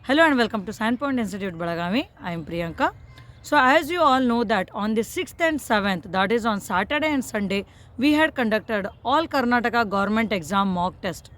Hello and welcome to Sandpoint Institute Belagavi. I am Priyanka. So as you all know that on the 6th and 7th, that is on Saturday and Sunday, we had conducted all Karnataka government exam mock test.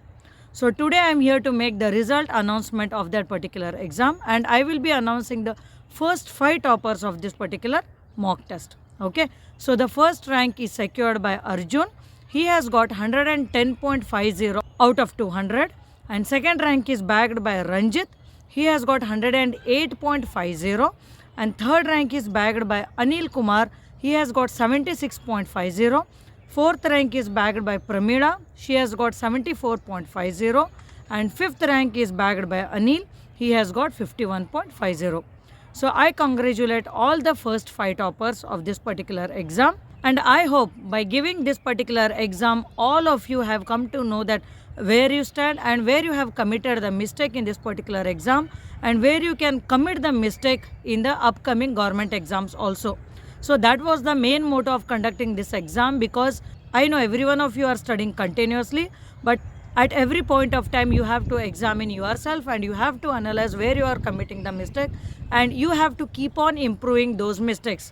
So today I am here to make the result announcement of that particular exam, and I will be announcing the first 5 toppers of this particular mock test. Okay. So the first rank is secured by Arjun. He has got 110.50 out of 200, and second rank is bagged by Ranjit. He has got 108.50, and third rank is bagged by Anil Kumar. He has got 76.50. Fourth rank is bagged by Pramila. She has got 74.50, and fifth rank is bagged by Anil. He has got 51.50. So I congratulate all the first 5 toppers of this particular exam, and I hope by giving this particular exam all of you have come to know that where you stand and where you have committed the mistake in this particular exam, and where you can commit the mistake in the upcoming government exams also. So that was the main motto of conducting this exam, because I know every one of you are studying continuously, but at every point of time you have to examine yourself and you have to analyze where you are committing the mistake, and you have to keep on improving those mistakes.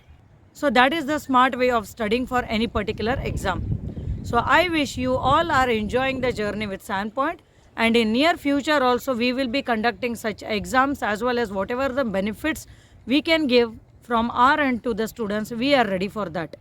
So that is the smart way of studying for any particular exam. So I wish you all are enjoying the journey with Sandpoint, and in near future also we will be conducting such exams, as well as whatever the benefits we can give from our end to the students, we are ready for that.